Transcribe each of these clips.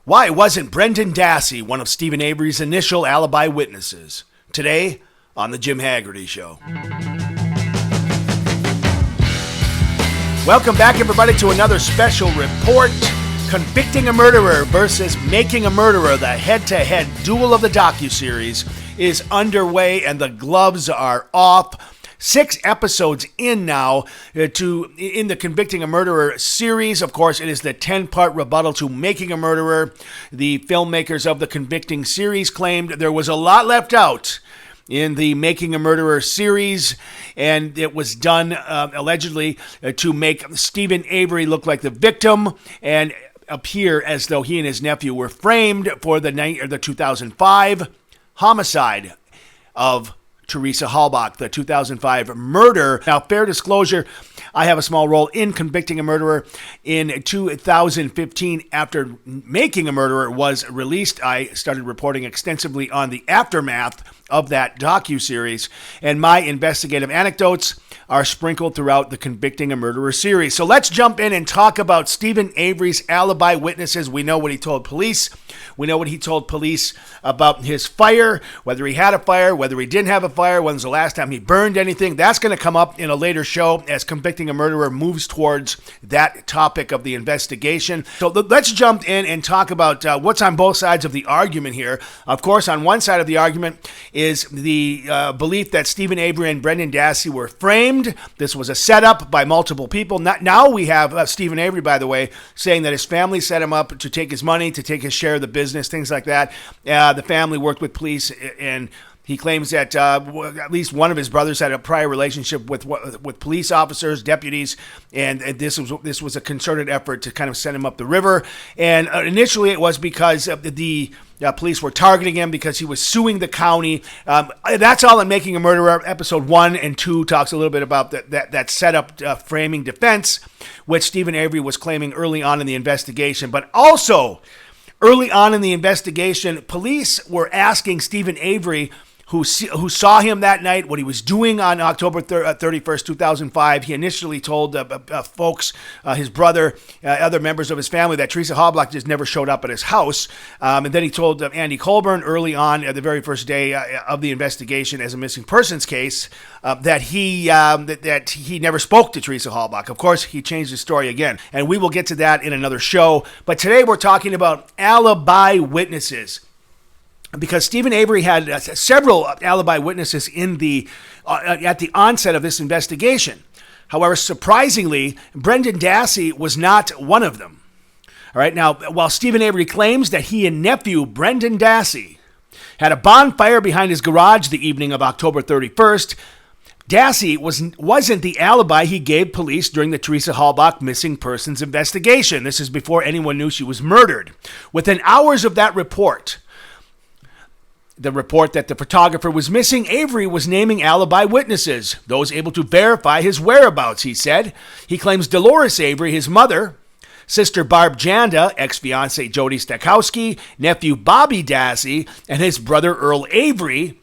Why wasn't Brendan Dassey one of Steven Avery's initial alibi witnesses? Today on The Jim Hagerty Show. Welcome back, everybody, to another special report. Convicting a Murderer versus Making a Murderer, the head-to-head duel of the docu-series, is underway and the gloves are off. 6 episodes in now in the Convicting a Murderer series. Of course, it is the 10-part rebuttal to Making a Murderer. The filmmakers of the Convicting series claimed there was a lot left out in the Making a Murderer series, and it was done allegedly to make Steven Avery look like the victim and appear as though he and his nephew were framed for the 2005 homicide of Teresa Halbach, the 2005 murder. Now, fair disclosure, I have a small role in Convicting a Murderer. In 2015, after Making a Murderer was released, I started reporting extensively on the aftermath of that docu-series, and my investigative anecdotes are sprinkled throughout the Convicting a Murderer series. So let's jump in and talk about Steven Avery's alibi witnesses. We know what he told police. We know what he told police about his fire, whether he had a fire, whether he didn't have a fire, when was the last time he burned anything. That's going to come up in a later show as Convicting a Murderer moves towards that topic of the investigation. So let's jump in and talk about what's on both sides of the argument here. Of course, on one side of the argument is the belief that Steven Avery and Brendan Dassey were framed. This was a setup by multiple people. Now we have Steven Avery, by the way, saying that his family set him up to take his money, to take his share of the business, things like that. The family worked with police, and he claims that at least one of his brothers had a prior relationship with police officers, deputies, and this was a concerted effort to kind of send him up the river. And initially it was because the police were targeting him because he was suing the county. That's all in Making a Murderer. Episode 1 and 2 talks a little bit about that setup framing defense, which Steven Avery was claiming early on in the investigation. But also, early on in the investigation, police were asking Steven Avery, who saw him that night, what he was doing on October 31st, 2005. He initially told folks, his brother, other members of his family, that Teresa Halbach just never showed up at his house. And then he told Andy Colburn early on, the very first day of the investigation as a missing persons case, that he never spoke to Teresa Halbach. Of course, he changed his story again, and we will get to that in another show. But today we're talking about alibi witnesses, because Steven Avery had several alibi witnesses in at the onset of this investigation. However, surprisingly, Brendan Dassey was not one of them. All right, now, while Steven Avery claims that he and nephew Brendan Dassey had a bonfire behind his garage the evening of October 31st, Dassey wasn't the alibi he gave police during the Teresa Halbach missing persons investigation. This is before anyone knew she was murdered. Within hours of that report, the report that the photographer was missing, Avery was naming alibi witnesses, those able to verify his whereabouts, he said. He claims Dolores Avery, his mother, sister Barb Janda, ex-fiancée Jody Stakowski, nephew Bobby Dassey, and his brother Earl Avery,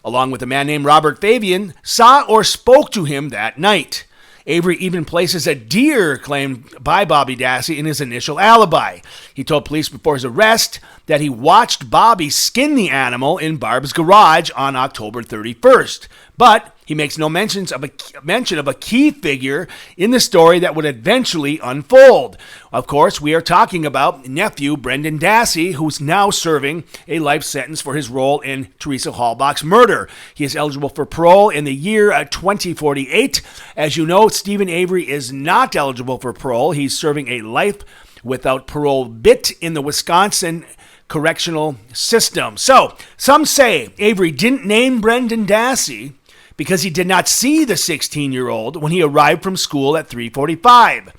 along with a man named Robert Fabian, saw or spoke to him that night. Avery even places a deer claimed by Bobby Dassey in his initial alibi. He told police before his arrest that he watched Bobby skin the animal in Barb's garage on October 31st. But he makes no mention of a key figure in the story that would eventually unfold. Of course, we are talking about nephew Brendan Dassey, who's now serving a life sentence for his role in Teresa Halbach's murder. He is eligible for parole in the year 2048. As you know, Steven Avery is not eligible for parole. He's serving a life without parole bit in the Wisconsin correctional system. So, some say Avery didn't name Brendan Dassey because he did not see the 16-year-old when he arrived from school at 3:45.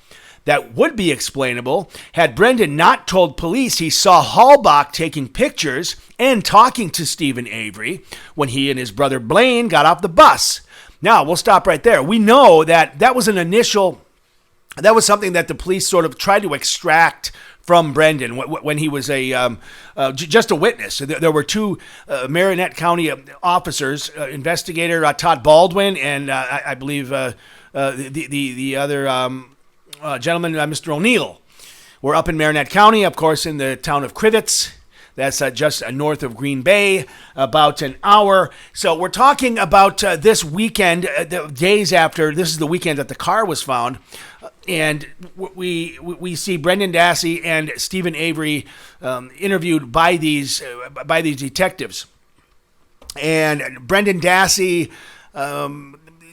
That would be explainable had Brendan not told police he saw Halbach taking pictures and talking to Steven Avery when he and his brother Blaine got off the bus. Now, we'll stop right there. We know that was that was something that the police sort of tried to extract from Brendan when he was just a witness. There were 2 Marinette County officers, investigator Todd Baldwin and I believe the other gentleman, Mr. O'Neill. We're up in Marinette County, of course, in the town of Crivets. That's just north of Green Bay, about an hour. So we're talking about this weekend, the days after. This is the weekend that the car was found. And we see Brendan Dassey and Steven Avery interviewed by these detectives. And Brendan Dassey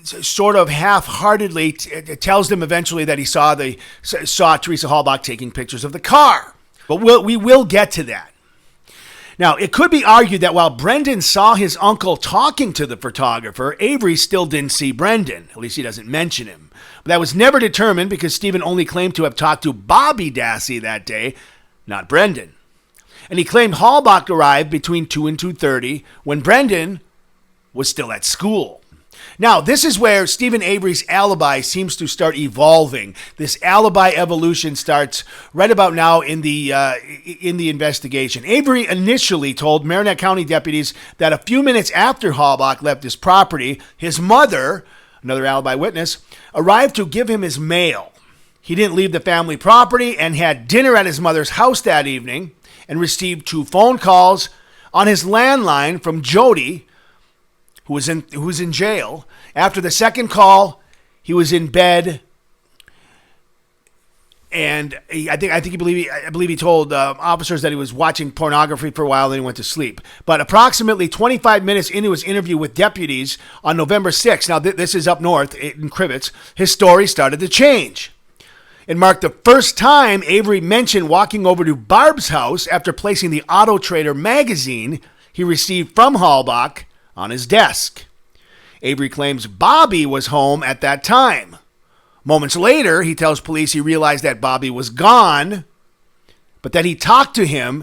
sort of half-heartedly tells them eventually that he saw Teresa Halbach taking pictures of the car. But we will get to that. Now, it could be argued that while Brendan saw his uncle talking to the photographer, Avery still didn't see Brendan. At least he doesn't mention him. But that was never determined because Steven only claimed to have talked to Bobby Dassey that day, not Brendan. And he claimed Halbach arrived between 2 and 2:30 when Brendan was still at school. Now, this is where Steven Avery's alibi seems to start evolving. This alibi evolution starts right about now in the investigation. Avery initially told Marinette County deputies that a few minutes after Halbach left his property, his mother, another alibi witness, arrived to give him his mail. He didn't leave the family property and had dinner at his mother's house that evening and received 2 phone calls on his landline from Jody, who was in jail. After the second call, he was in bed, and I believe he told officers that he was watching pornography for a while, then he went to sleep. But approximately 25 minutes into his interview with deputies on November 6th, now this is up north in Crivets, his story started to change. It marked the first time Avery mentioned walking over to Barb's house after placing the AutoTrader magazine he received from Halbach on his desk. Avery claims Bobby was home at that time. Moments later, he tells police he realized that Bobby was gone, but that he talked to him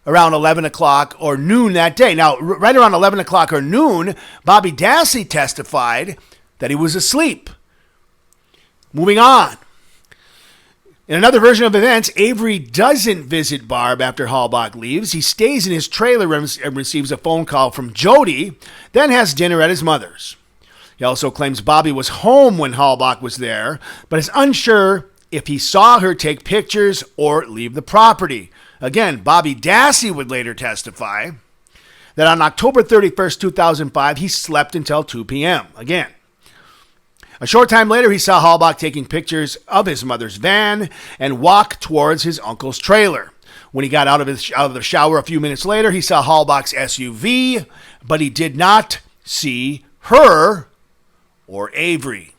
around 11 o'clock or noon that day. Now, right around 11 o'clock or noon, Bobby Dassey testified that he was asleep. Moving on. In another version of events, Avery doesn't visit Barb after Halbach leaves. He stays in his trailer and receives a phone call from Jody, then has dinner at his mother's. He also claims Bobby was home when Halbach was there, but is unsure if he saw her take pictures or leave the property. Again, Bobby Dassey would later testify that on October 31st, 2005, he slept until 2 p.m. Again. A short time later, he saw Halbach taking pictures of his mother's van and walk towards his uncle's trailer. When he got out of the shower a few minutes later, he saw Halbach's SUV, but he did not see her or Avery.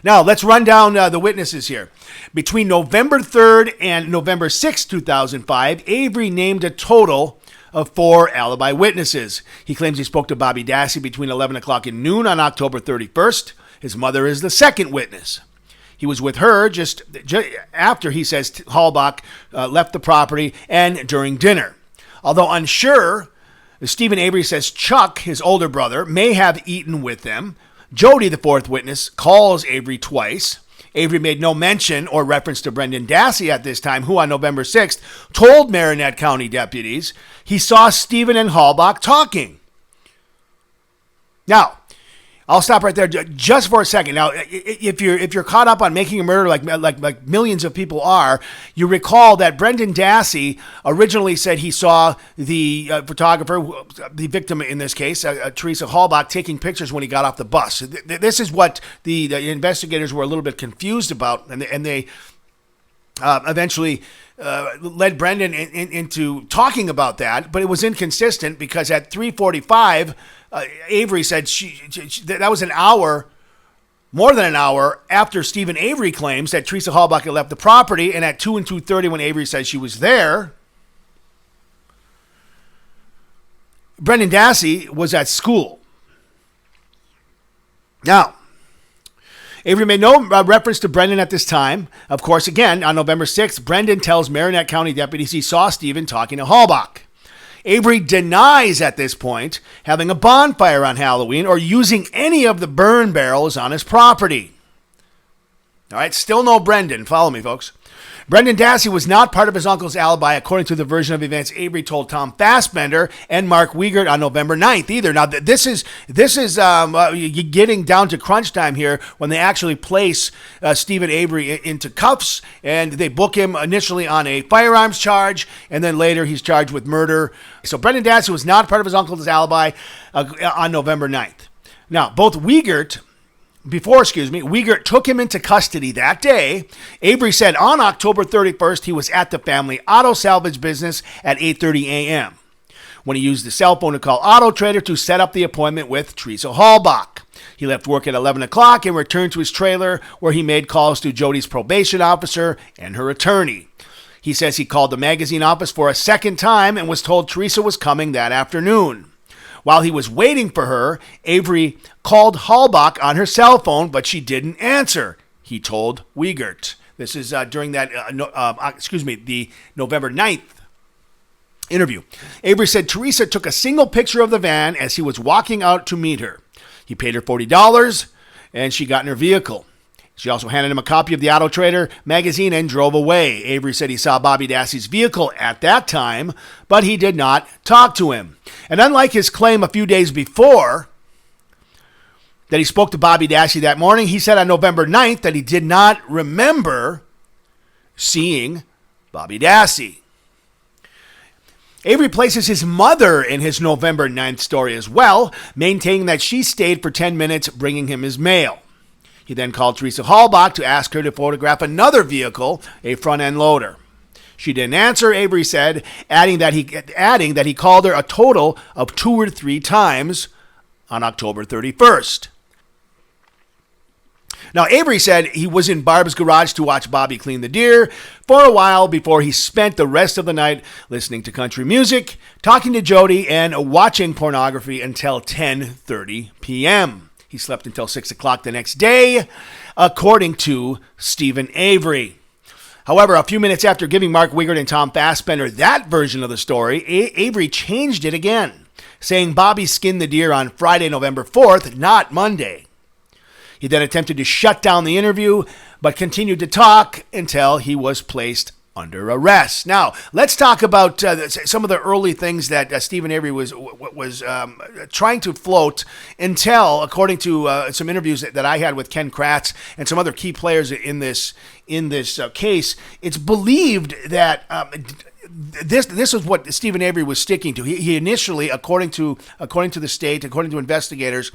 Now, let's run down the witnesses here. Between November 3rd and November 6th, 2005, Avery named a total of 4 alibi witnesses. He claims he spoke to Bobby Dassey between 11 o'clock and noon on October 31st. His mother is the second witness. He was with her just after, he says, Halbach left the property and during dinner. Although unsure, Steven Avery says Chuck, his older brother, may have eaten with them. Jody, the fourth witness, calls Avery twice. Avery made no mention or reference to Brendan Dassey at this time, who on November 6th told Marinette County deputies he saw Steven and Halbach talking. Now, I'll stop right there just for a second. Now, if you're caught up on Making a Murder like millions of people are, you recall that Brendan Dassey originally said he saw the photographer, the victim in this case, Teresa Halbach, taking pictures when he got off the bus. This is what the investigators were a little bit confused about, and they eventually led Brendan into talking about that, but it was inconsistent because at 3:45, Avery said that was an hour, more than an hour, after Steven Avery claims that Teresa Halbach had left the property, and at 2 and 2:30 when Avery said she was there, Brendan Dassey was at school. Now, Avery made no reference to Brendan at this time. Of course, again, on November 6th, Brendan tells Marinette County deputies he saw Steven talking to Halbach. Avery denies at this point having a bonfire on Halloween or using any of the burn barrels on his property. All right, still no Brendan. Follow me, folks. Brendan Dassey was not part of his uncle's alibi, according to the version of events Avery told Tom Fassbender and Mark Wiegert on November 9th either. Now, this is getting down to crunch time here when they actually place Steven Avery into cuffs, and they book him initially on a firearms charge, and then later he's charged with murder. So Brendan Dassey was not part of his uncle's alibi on November 9th. Now, both Wiegert took him into custody that day. Avery said on October 31st he was at the family auto salvage business at 8:30 a.m. when he used the cell phone to call AutoTrader to set up the appointment with Teresa Halbach. He left work at 11 o'clock and returned to his trailer where he made calls to Jody's probation officer and her attorney. He says he called the magazine office for a second time and was told Teresa was coming that afternoon. While he was waiting for her, Avery called Halbach on her cell phone, but she didn't answer, he told Wiegert. This is during that, the November 9th interview. Avery said Teresa took a single picture of the van as he was walking out to meet her. He paid her $40, and she got in her vehicle. She also handed him a copy of the AutoTrader magazine and drove away. Avery said he saw Bobby Dassey's vehicle at that time, but he did not talk to him. And unlike his claim a few days before that he spoke to Bobby Dassey that morning, he said on November 9th that he did not remember seeing Bobby Dassey. Avery places his mother in his November 9th story as well, maintaining that she stayed for 10 minutes bringing him his mail. He then called Teresa Halbach to ask her to photograph another vehicle, a front-end loader. She didn't answer, Avery said, adding that he called her a total of 2 or 3 times on October 31st. Now, Avery said he was in Barb's garage to watch Bobby clean the deer for a while before he spent the rest of the night listening to country music, talking to Jody, and watching pornography until 10:30 p.m. He slept until 6 o'clock the next day, according to Steven Avery. However, a few minutes after giving Mark Wiegert and Tom Fassbender that version of the story, Avery changed it again, saying Bobby skinned the deer on Friday, November 4th, not Monday. He then attempted to shut down the interview, but continued to talk until he was placed under arrest. Now, let's talk about some of the early things that Steven Avery was trying to float until, according to some interviews that I had with Ken Kratz and some other key players in this case, it's believed that this is what Steven Avery was sticking to. He initially, according to the state, according to investigators,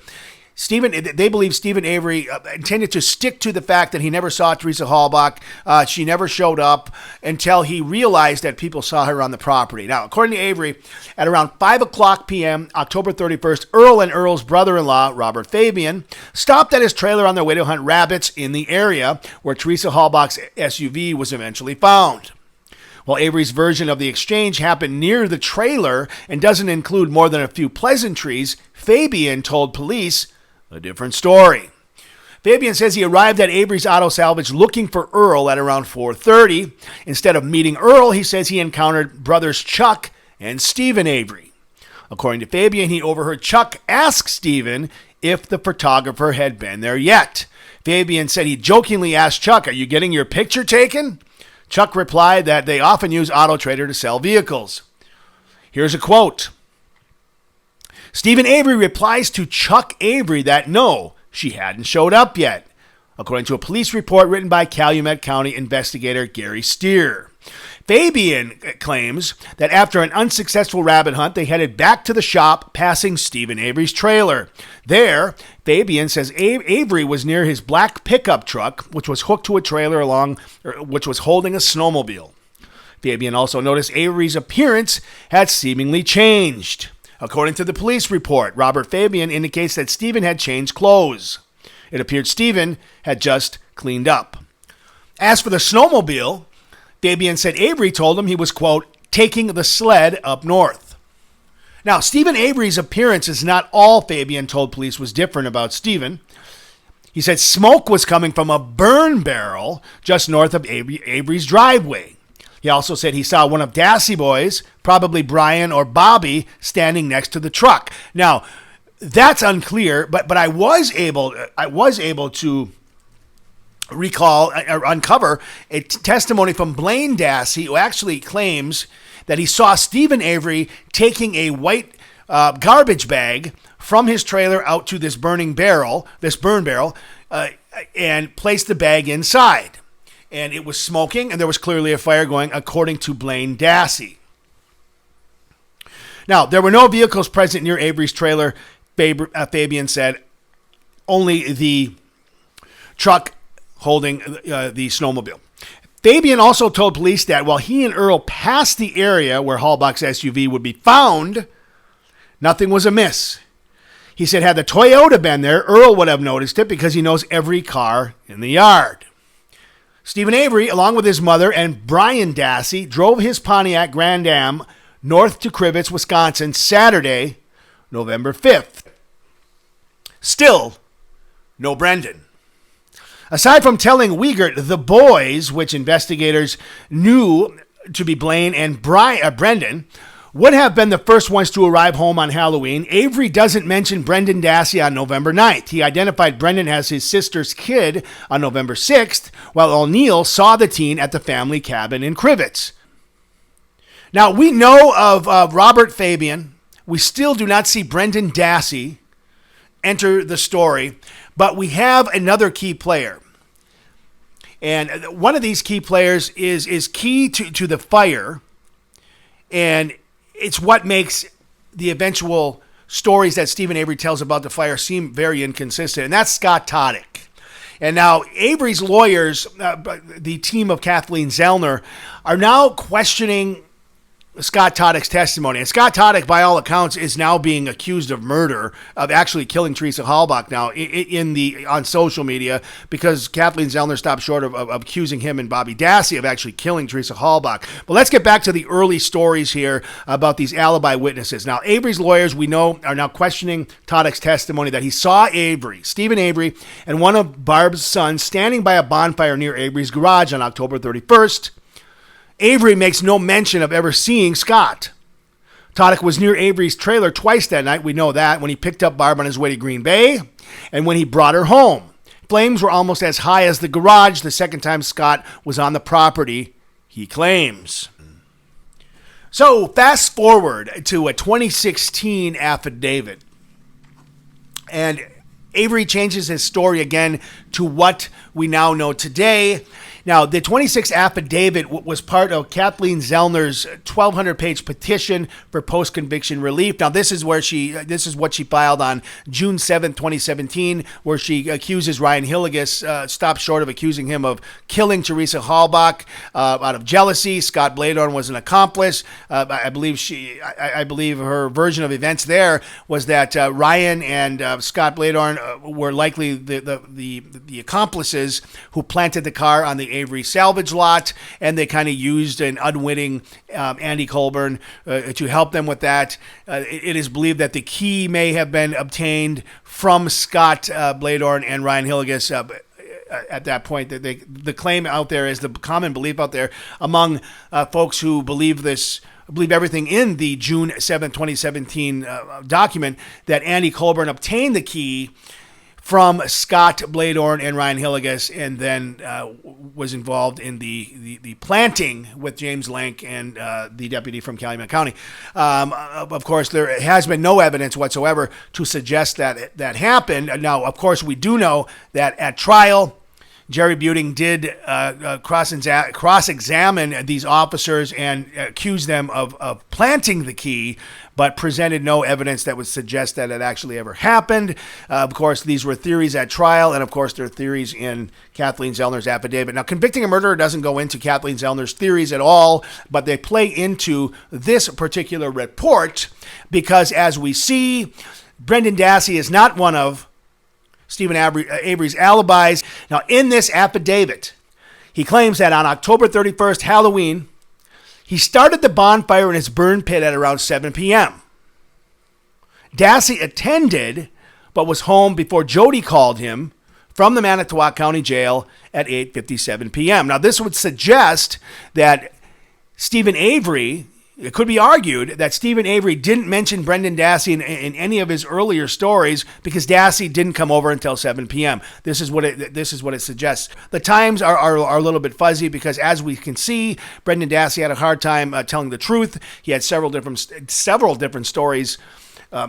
they believe Steven Avery intended to stick to the fact that he never saw Teresa Halbach. She never showed up until he realized that people saw her on the property. Now, according to Avery, at around 5 o'clock p.m., October 31st, Earl and Earl's brother-in-law, Robert Fabian, stopped at his trailer on their way to hunt rabbits in the area where Teresa Halbach's SUV was eventually found. While Avery's version of the exchange happened near the trailer and doesn't include more than a few pleasantries, Fabian told police a different story. Fabian says he arrived at Avery's Auto Salvage looking for Earl at around 4:30. Instead of meeting Earl, he says he encountered brothers Chuck and Steven Avery. According to Fabian, he overheard Chuck ask Steven if the photographer had been there yet. Fabian said he jokingly asked Chuck, "Are you getting your picture taken?" Chuck replied that they often use AutoTrader to sell vehicles. Here's a quote. Steven Avery replies to Chuck Avery that no, she hadn't showed up yet, according to a police report written by Calumet County investigator Gary Steer. Fabian claims that after an unsuccessful rabbit hunt, they headed back to the shop, passing Steven Avery's trailer. There, Fabian says Avery was near his black pickup truck, which was hooked to a trailer which was holding a snowmobile. Fabian also noticed Avery's appearance had seemingly changed. According to the police report, Robert Fabian indicates that Steven had changed clothes. It appeared Steven had just cleaned up. As for the snowmobile, Fabian said Avery told him he was, quote, taking the sled up north. Now, Steven Avery's appearance is not all Fabian told police was different about Steven. He said smoke was coming from a burn barrel just north of Avery's driveway. He also said he saw one of Dassey boys, probably Brian or Bobby, standing next to the truck. Now, that's unclear, but I was able to uncover a testimony from Brendan Dassey, who actually claims that he saw Steven Avery taking a white garbage bag from his trailer out to this burn barrel, and placed the bag inside. And it was smoking, and there was clearly a fire going, according to Brendan Dassey. Now, there were no vehicles present near Avery's trailer, Fabian said. Only the truck holding the snowmobile. Fabian also told police that while he and Earl passed the area where Halbach's SUV would be found, nothing was amiss. He said had the Toyota been there, Earl would have noticed it because he knows every car in the yard. Steven Avery, along with his mother and Brendan Dassey, drove his Pontiac Grand Am north to Crivitz, Wisconsin, Saturday, November 5th. Still, no Brendan. Aside from telling Wiegert the boys, which investigators knew to be Blaine and Brendan, would have been the first ones to arrive home on Halloween, Avery doesn't mention Brendan Dassey on November 9th. He identified Brendan as his sister's kid on November 6th, while O'Neill saw the teen at the family cabin in Crivitz. Now, we know of Robert Fabian. We still do not see Brendan Dassey enter the story, but we have another key player. And one of these key players is key to the fire, and it's what makes the eventual stories that Steven Avery tells about the fire seem very inconsistent, and that's Scott Todick. And now Avery's lawyers, the team of Kathleen Zellner, are now questioning Scott Todick's testimony. And Scott Todick, by all accounts, is now being accused of murder, of actually killing Teresa Halbach now on social media, because Kathleen Zellner stopped short of accusing him and Bobby Dassey of actually killing Teresa Halbach. But let's get back to the early stories here about these alibi witnesses. Now, Avery's lawyers, we know, are now questioning Todick's testimony that he saw Steven Avery, and one of Barb's sons standing by a bonfire near Avery's garage on October 31st. Avery makes no mention of ever seeing Scott. Todick was near Avery's trailer twice that night, we know that, when he picked up Barb on his way to Green Bay and when he brought her home. Flames were almost as high as the garage the second time Scott was on the property, he claims. So fast forward to a 2016 affidavit, and Avery changes his story again to what we now know today. Now, the 26th affidavit was part of Kathleen Zellner's 1,200-page petition for post-conviction relief. Now, this is what she filed on June 7th, 2017, where she accuses Ryan Hilligus, stopped short of accusing him of killing Teresa Halbach out of jealousy. Scott Bladorn was an accomplice. I believe her version of events there was that Ryan and Scott Bladorn were likely the accomplices who planted the car on the Avery salvage lot, and they kind of used an unwitting Andy Colburn to help them with that. It is believed that the key may have been obtained from Scott Bladorn and Ryan Hilligus at that point. The claim out there is, the common belief out there among folks who believe everything in the June 7th, 2017 document, that Andy Colburn obtained the key from Scott Bladorn and Ryan Hilligus, and then was involved in the planting with James Lank and the deputy from Calumet County. Of course, there has been no evidence whatsoever to suggest that happened. Now, of course, we do know that at trial, Jerry Buting did cross-examine these officers and accuse them of planting the key, but presented no evidence that would suggest that it actually ever happened. Of course, these were theories at trial, and of course, there are theories in Kathleen Zellner's affidavit. Now, convicting a murderer doesn't go into Kathleen Zellner's theories at all, but they play into this particular report because, as we see, Brendan Dassey is not one of Steven Avery's alibis. Now, in this affidavit, he claims that on October 31st, Halloween, he started the bonfire in his burn pit at around 7 p.m. Dassey attended, but was home before Jody called him from the Manitowoc County Jail at 8:57 p.m. Now, this would suggest that Steven Avery it could be argued that Steven Avery didn't mention Brendan Dassey in any of his earlier stories because Dassey didn't come over until 7 p.m. This is what it suggests. The times are a little bit fuzzy because, as we can see, Brendan Dassey had a hard time telling the truth. He had several different stories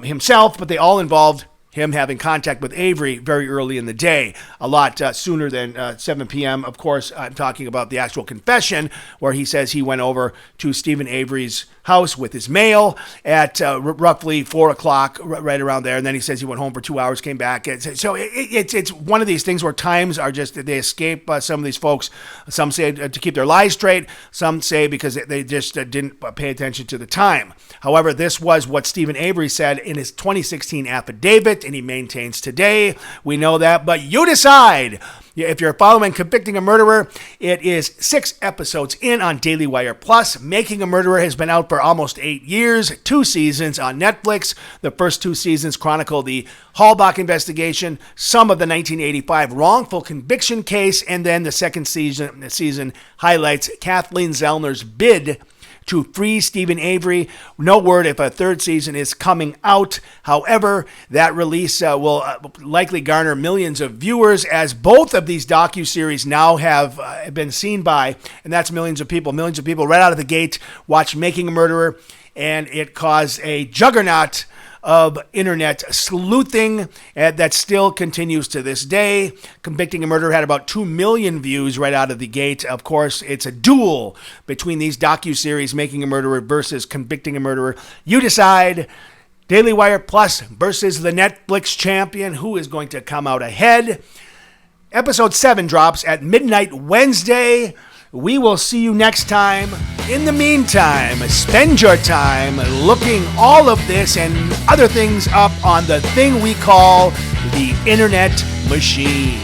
himself, but they all involved him having contact with Avery very early in the day, a lot sooner than 7 p.m. Of course, I'm talking about the actual confession where he says he went over to Steven Avery's house with his mail at roughly 4 o'clock, right around there. And then he says he went home for 2 hours, came back. So it's one of these things where times are just, they escape some of these folks. Some say to keep their lies straight. Some say because they just didn't pay attention to the time. However, this was what Steven Avery said in his 2016 affidavit, and he maintains today. We know that, but you decide. If you're following Convicting a Murderer, it is 6 episodes in on Daily Wire Plus. Making a Murderer has been out for almost 8 years, 2 seasons on Netflix. The first 2 seasons chronicle the Halbach investigation, some of the 1985 wrongful conviction case, and then the second season highlights Kathleen Zellner's bid to free Steven Avery. No word if a 3rd season is coming out. However, that release will likely garner millions of viewers, as both of these docu-series now have been seen by, and that's millions of people. Millions of people right out of the gate watched Making a Murderer, and it caused a juggernaut of internet sleuthing that still continues to this day. Convicting a Murderer had about 2 million views right out of the gate. Of course, it's a duel between these docu-series, Making a Murderer versus Convicting a Murderer. You decide. Daily Wire Plus versus the Netflix champion. Who is going to come out ahead? Episode 7 drops at midnight Wednesday. We will see you next time. In the meantime, spend your time looking all of this and other things up on the thing we call the Internet Machine.